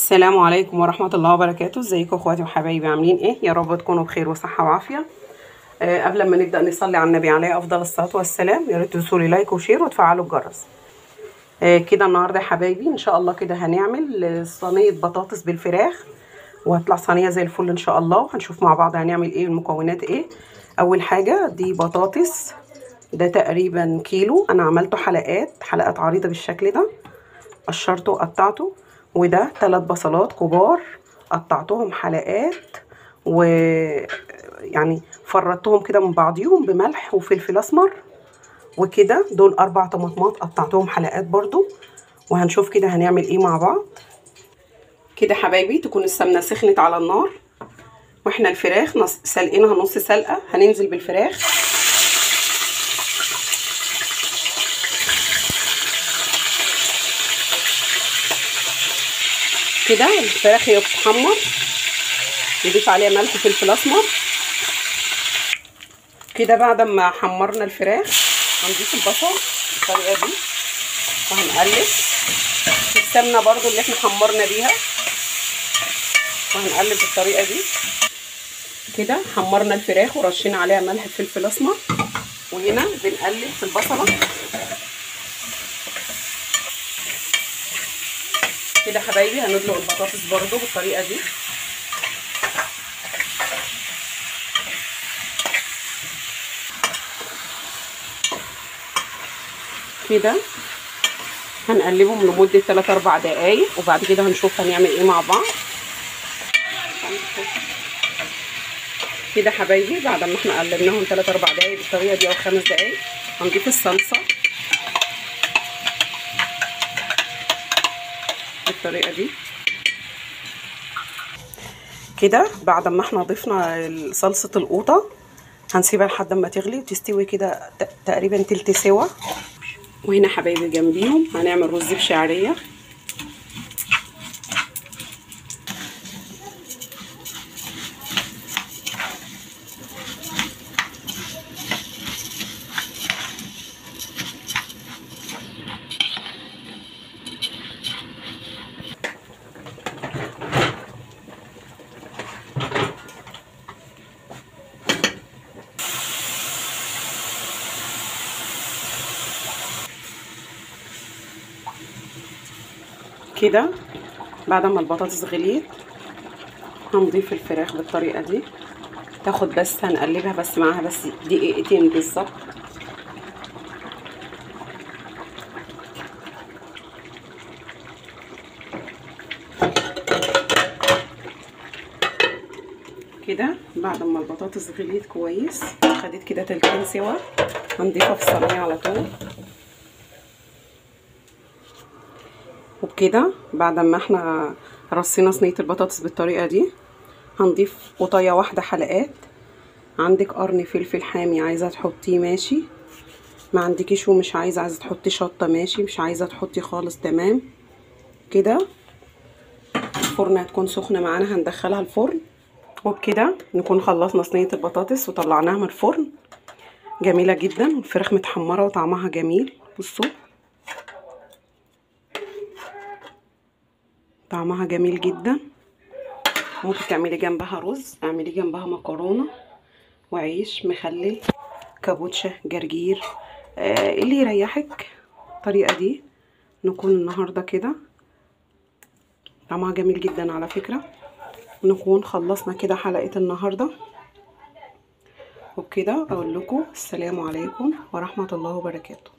السلام عليكم ورحمة الله وبركاته. ازيكم اخواتي وحبايبي، عاملين ايه؟ يا رب تكونوا بخير وصحة وعافية. قبل ما نبدأ نصلي على النبي عليه افضل الصلاة والسلام، يا ريت تدوسوا لي لايك وشير وتفعلوا الجرس. كده النهارده يا حبايبي ان شاء الله كده هنعمل صينية بطاطس بالفراخ، وهتطلع صينية زي الفل ان شاء الله. وهنشوف مع بعض هنعمل ايه المكونات ايه. اول حاجة دي بطاطس، ده تقريبا كيلو. انا عملته حلقات عريضة بالشكل ده، قشرته وقطعته. وده 3 بصلات كبار قطعتهم حلقات، ويعني فردتهم كده من بعضيهم بملح وفلفل اسمر. وكده دول 4 طماطمات قطعتهم حلقات برضو. وهنشوف كده هنعمل ايه مع بعض. كده حبايبي تكون السمنه سخنت على النار، واحنا الفراخ سلقينها نص سلقه. هننزل بالفراخ كده. الفراخ هي بتتحمر نضيف عليها ملح وفلفل اسمر. كده بعد ما حمرنا الفراخ هنضيف البصل بالطريقه دي، وهنقلب في السمنه برضو اللي احنا حمرنا بيها، وهنقلب بالطريقه دي. كده حمرنا الفراخ ورشينا عليها ملح وفلفل اسمر، وهنا بنقلب في البصله كده. حبايبي هندلق البطاطس برضو بالطريقه دي. كده هنقلبهم لمده 3-4 دقايق، وبعد كده هنشوف هنعمل ايه مع بعض. كده حبايبي بعد ما احنا قلبناهم 3-4 دقايق بالطريقه دي او 5 دقايق، هنضيف الصلصه بالطريقه دي. كده بعد ما احنا ضفنا صلصه القوطه هنسيبها لحد ما تغلي وتستوي كده تقريبا تلت سوا. وهنا حبايبي جنبيهم هنعمل رز بشعريه. كده بعد ما البطاطس غليت هنضيف الفراخ بالطريقه دي. تاخد بس هنقلبها بس معاها بس دقيقتين بالظبط. كده بعد ما البطاطس غليت كويس خدت كده تلتين سوا، هنضيفها في الصينيه على طول. وبكده بعد ما احنا رصينا صينيه البطاطس بالطريقه دي هنضيف قطايه واحده حلقات. عندك قرن فلفل حامي عايزه تحطيه ماشي، ما عندكيش ومش عايزه تحطي شطه ماشي، مش عايزه تحطي خالص تمام. كده الفرن هتكون سخنه معانا، هندخلها الفرن. وبكده نكون خلصنا صينيه البطاطس وطلعناها من الفرن. جميله جدا والفراخ متحمره وطعمها جميل. بصوا طعمها جميل جدا. ممكن تعملي جنبها رز، اعملي جنبها مكرونه وعيش مخلل، كابوتشا، جرجير، اللي يريحك. الطريقه دي نكون النهارده كده طعمها جميل جدا على فكره. نكون خلصنا كده حلقه النهارده. وبكده اقول لكم السلام عليكم ورحمه الله وبركاته.